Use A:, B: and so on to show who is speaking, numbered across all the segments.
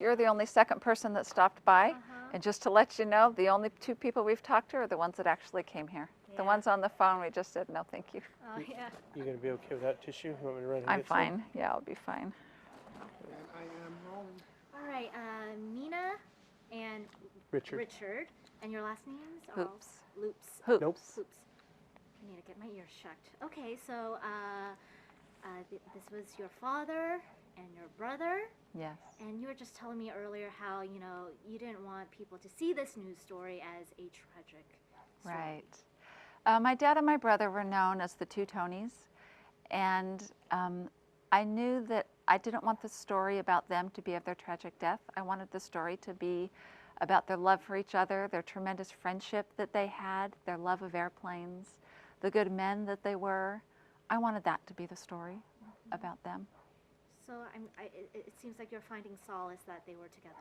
A: You're the only second person that stopped by. And just to let you know, the only two people we've talked to are the ones that actually came here.
B: Yeah.
A: The ones on the phone, we just said, no, thank you.
B: Oh, yeah.
C: You gonna be okay without tissue? You want me to run and
A: I'm
C: get some?
A: fine. Yeah, I'll be fine.
D: And I am rolling.
B: All right, Mina and
C: Richard.
B: And your last names are
A: Hoops.
B: Loops.
A: Hoops.
C: Nope.
B: Hoops. I need to get my ears checked. Okay, so this was your father and your brother.
A: Yes.
B: And you were just telling me earlier how, you didn't want people to see this news story as a tragic story.
A: Right. My dad and my brother were known as the two Tonys. And I knew that I didn't want the story about them to be of their tragic death. I wanted the story to be about their love for each other, their tremendous friendship that they had, their love of airplanes, the good men that they were. I wanted that to be the story about them.
B: So it seems like you're finding solace that they were together.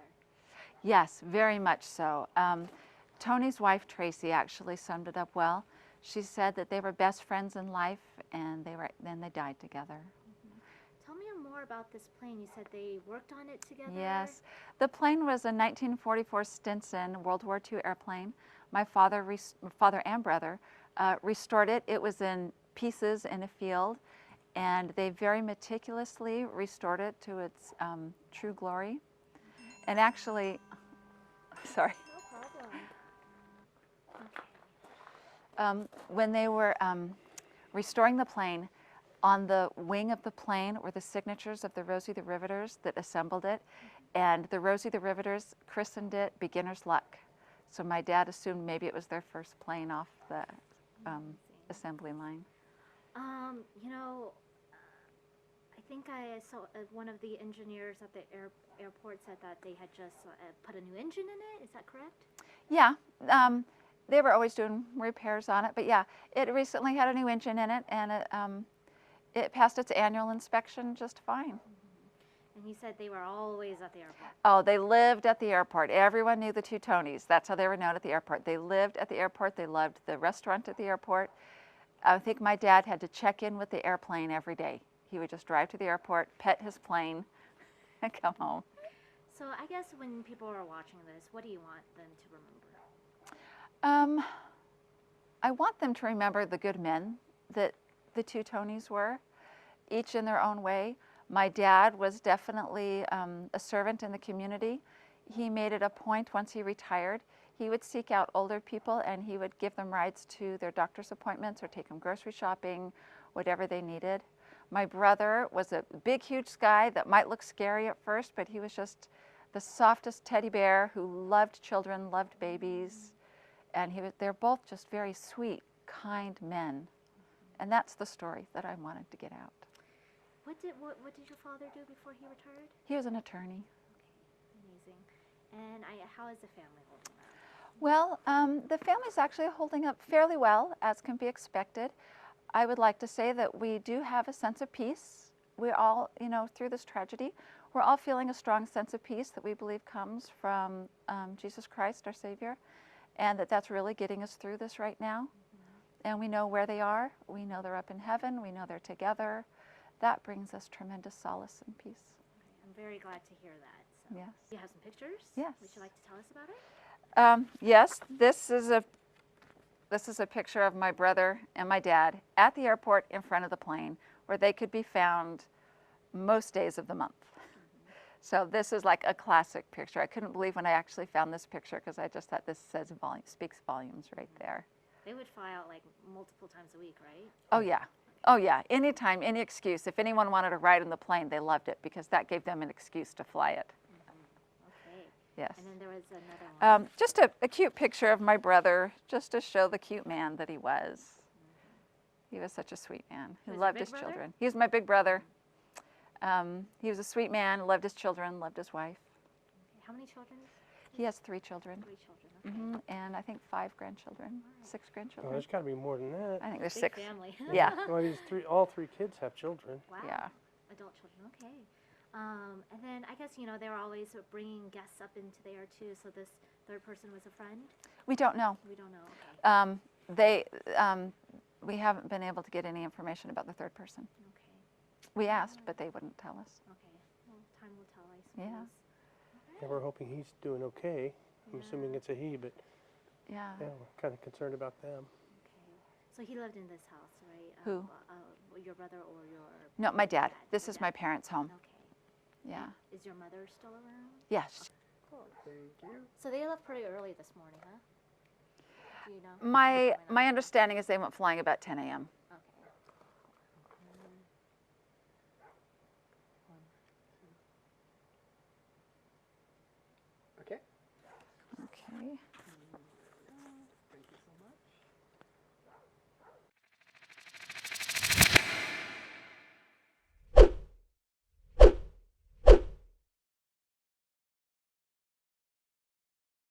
A: Yes, very much so. Tony's wife, Tracey, actually summed it up well. She said that they were best friends in life, and then they died together.
B: Tell me more about this plane. You said they worked on it together?
A: Yes. The plane was a 1944 Stinson World War II airplane. My father and brother restored it. It was in pieces in a field, and they very meticulously restored it to its true glory. And actually, sorry.
B: No problem. Okay.
A: When they were restoring the plane, on the wing of the plane were the signatures of the Rosie the Riveters that assembled it. And the Rosie the Riveters christened it Beginner's Luck. So my dad assumed maybe it was their first plane off the assembly line.
B: I think I saw one of the engineers at the airport said that they had just put a new engine in it. Is that correct?
A: Yeah. They were always doing repairs on it. But yeah, it recently had a new engine in it, and it passed its annual inspection just fine.
B: And he said they were always at the airport.
A: Oh, they lived at the airport. Everyone knew the two Tonys. That's how they were known at the airport. They lived at the airport. They loved the restaurant at the airport. I think my dad had to check in with the airplane every day. He would just drive to the airport, pet his plane, and come home.
B: So I guess when people are watching this, what do you want them to remember?
A: I want them to remember the good men that the two Tonys were, each in their own way. My dad was definitely a servant in the community. He made it a point once he retired. He would seek out older people and he would give them rides to their doctor's appointments or take them grocery shopping, whatever they needed. My brother was a big, huge guy that might look scary at first, but he was just the softest teddy bear who loved children, loved babies. And they're both just very sweet, kind men. And that's the story that I wanted to get out.
B: What did your father do before he retired?
A: He was an attorney.
B: Okay, amazing. And how is the family holding up?
A: Well, the family's actually holding up fairly well, as can be expected. I would like to say that we do have a sense of peace. We're all, through this tragedy, we're all feeling a strong sense of peace that we believe comes from Jesus Christ, our Savior, and that's really getting us through this right now. And we know where they are. We know they're up in heaven. We know they're together. That brings us tremendous solace and peace.
B: Okay, I'm very glad to hear that. So.
A: Yes.
B: You have some pictures?
A: Yes.
B: Would you like to tell us about it?
A: Yes, this is a picture of my brother and my dad at the airport in front of the plane, where they could be found most days of the month. So this is like a classic picture. I couldn't believe when I actually found this picture because I just thought this speaks volumes right there.
B: They would fly out like multiple times a week, right?
A: Oh yeah. Oh yeah. Anytime, any excuse. If anyone wanted to ride in the plane, they loved it because that gave them an excuse to fly it.
B: Okay.
A: Yes.
B: And then there was another one.
A: Just a cute picture of my brother, just to show the cute man that he was. He was such a sweet man who loved his children. He was my big brother. He was a sweet man, loved his children, loved his wife.
B: Okay. How many children?
A: He has 3 children.
B: 3 children, okay.
A: And I think 5 grandchildren, 6
C: Oh,
A: grandchildren.
C: there's got to be more than that.
A: I think there's
B: Big
A: 6.
B: family.
A: Yeah.
C: Well, all three kids have children.
B: Wow.
A: Yeah.
B: Adult children, okay. And then I guess, they were always bringing guests up into there too, so this third person was a friend?
A: We don't know.
B: We don't know, okay.
A: We haven't been able to get any information about the third person.
B: Okay.
A: We asked, but they wouldn't tell us.
B: Okay. Well, time will tell, I suppose.
A: Yeah.
B: All
C: Yeah, we're hoping he's doing okay. I'm assuming it's a he, but
A: Yeah.
C: yeah, we're kind of concerned about them.
B: Okay. So he lived in this house, right?
A: Who?
B: Your brother or your?
A: No, my dad. This
B: your
A: is my
B: dad.
A: parents' home.
B: Okay.
A: Yeah.
B: Is your mother still around?
A: Yes.
B: Cool.
D: Thank you.
B: So they left pretty early this morning, huh? Do you know?
A: My understanding is they went flying about 10 a.m.